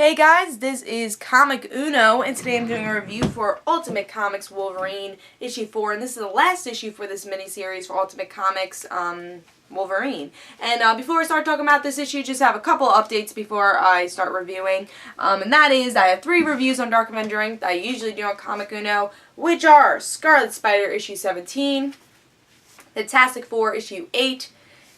Hey guys, this is Comic Uno, and today I'm doing a review for Ultimate Comics Wolverine issue 4, and this is the last issue for this miniseries for Ultimate Comics Wolverine. And before I start talking about this issue, just have a couple updates before I start reviewing, and that is I have 3 reviews on DarkAvengerINC that I usually do on Comic Uno, which are Scarlet Spider issue 17, Fantastic Four issue 8,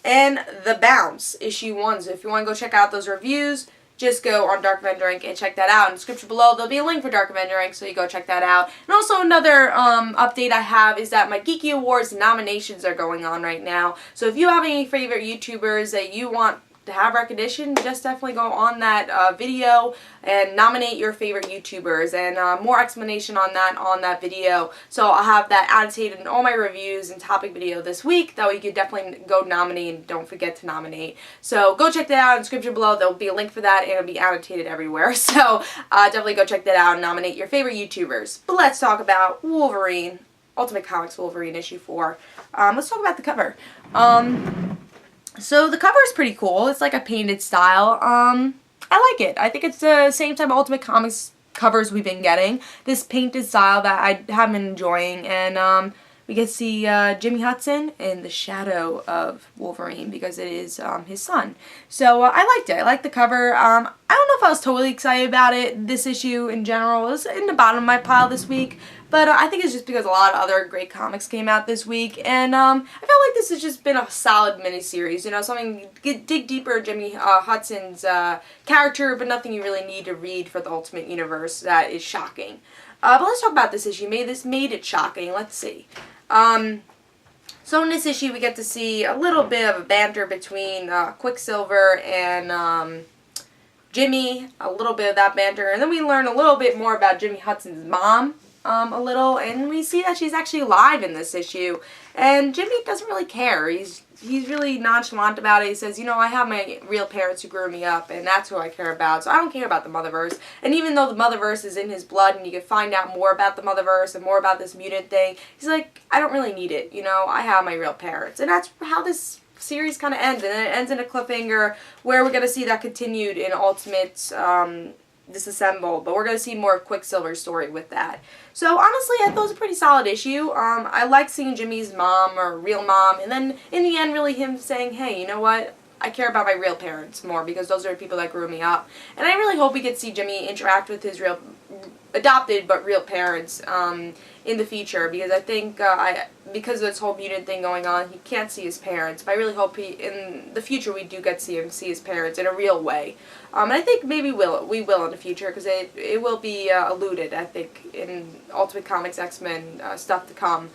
and The Bounce issue 1. So if you want to go check out those reviews, just go on DarkAvengerINC and check that out. In the description below, there'll be a link for DarkAvengerINC, so you go check that out. And also another update I have is that my Geeky Awards nominations are going on right now. So if you have any favorite YouTubers that you want to have recognition, just definitely go on that video and nominate your favorite YouTubers, and more explanation on that video. So I'll have that annotated in all my reviews and topic video this week. That way you can definitely go nominate, and don't forget to nominate. So go check that out in the description below. There'll be a link for that, and it'll be annotated everywhere. So definitely go check that out and nominate your favorite YouTubers. But let's talk about Wolverine, Ultimate Comics Wolverine issue 4. Let's talk about the cover. So the cover is pretty cool. It's like a painted style. I like it. I think it's the same type of Ultimate Comics covers we've been getting. This painted style that I have been enjoying, and we get to see Jimmy Hudson in the shadow of Wolverine because it is his son. So I liked it. I liked the cover. I don't know if I was totally excited about it. This issue in general is in the bottom of my pile this week. But I think it's just because a lot of other great comics came out this week, and I felt like this has just been a solid miniseries. You know, something dig deeper in Jimmy Hudson's character, but nothing you really need to read for the Ultimate Universe that is shocking. But let's talk about this issue. Made it shocking. Let's see. So in this issue, we get to see a little bit of a banter between Quicksilver and Jimmy. A little bit of that banter, and then we learn a little bit more about Jimmy Hudson's mom. A little, and we see that she's actually alive in this issue, and Jimmy doesn't really care. He's really nonchalant about it. He says, you know, I have my real parents who grew me up, and that's who I care about, so I don't care about the Motherverse. And even though the Motherverse is in his blood, and you can find out more about the Motherverse and more about this mutant thing, he's like, I don't really need it, you know, I have my real parents. And that's how this series kind of ends, and it ends in a cliffhanger where we're going to see that continued in Ultimate Disassembled, but we're going to see more of Quicksilver's story with that. So honestly, I thought it was a pretty solid issue. I like seeing Jimmy's mom, or real mom, and then in the end really him saying, hey, you know what, I care about my real parents more because those are the people that grew me up. And I really hope we get to see Jimmy interact with his real, adopted but real parents in the future, because I think because of this whole mutant thing going on, he can't see his parents. But I really hope in the future we do get to see him see his parents in a real way. And I think maybe we will in the future, because it will be alluded, I think, in Ultimate Comics X-Men stuff to come.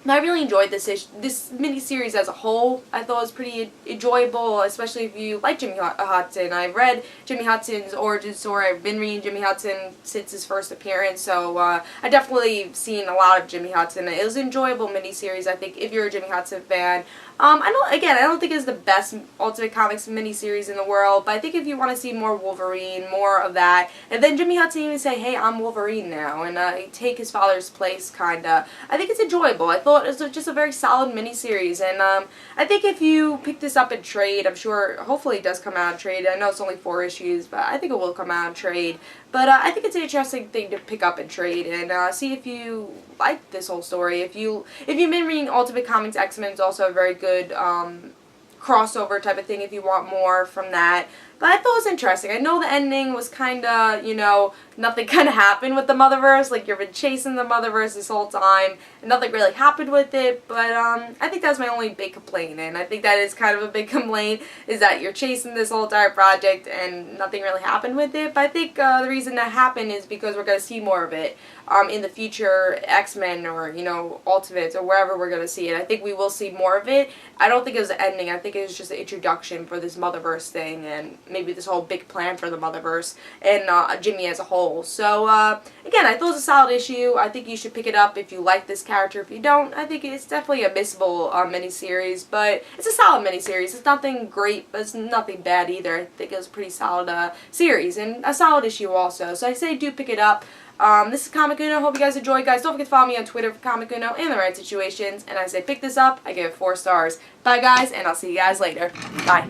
I really enjoyed this miniseries as a whole. I thought it was pretty enjoyable, especially if you like Jimmy Hudson. I've read Jimmy Hudson's origin story. I've been reading Jimmy Hudson since his first appearance, so I definitely seen a lot of Jimmy Hudson. It was an enjoyable miniseries, I think, if you're a Jimmy Hudson fan. I don't think it's the best Ultimate Comics miniseries in the world, but I think if you want to see more Wolverine, more of that, and then Jimmy Hudson even say, hey, I'm Wolverine now, and take his father's place, kinda, I think it's enjoyable. I thought it was just a very solid miniseries, and I think if you pick this up in trade, I'm sure, hopefully it does come out in trade. I know it's only 4 issues, but I think it will come out in trade. But I think it's an interesting thing to pick up and trade, and see if you like this whole story. If you've been reading Ultimate Comics X-Men, it's also a very good crossover type of thing if you want more from that. But I thought it was interesting. I know the ending was kind of, you know, nothing kind of happened with the Motherverse. Like, you've been chasing the Motherverse this whole time, and nothing really happened with it. But I think that's my only big complaint, and I think that is kind of a big complaint, is that you're chasing this whole entire project and nothing really happened with it. But I think the reason that happened is because we're going to see more of it in the future X-Men, or, you know, Ultimates, or wherever we're going to see it. I think we will see more of it. I don't think it was the ending. I think it was just an introduction for this Motherverse thing, and maybe this whole big plan for the Motherverse, and Jimmy as a whole. So, again, I thought it was a solid issue. I think you should pick it up if you like this character. If you don't, I think it's definitely a missable miniseries, but it's a solid miniseries. It's nothing great, but it's nothing bad either. I think it was a pretty solid series, and a solid issue also. So I say do pick it up. This is Comic Uno. Hope you guys enjoyed, guys. Don't forget to follow me on Twitter for Comic Uno and the right situations. And I say pick this up. I give it 4 stars. Bye, guys, and I'll see you guys later. Bye.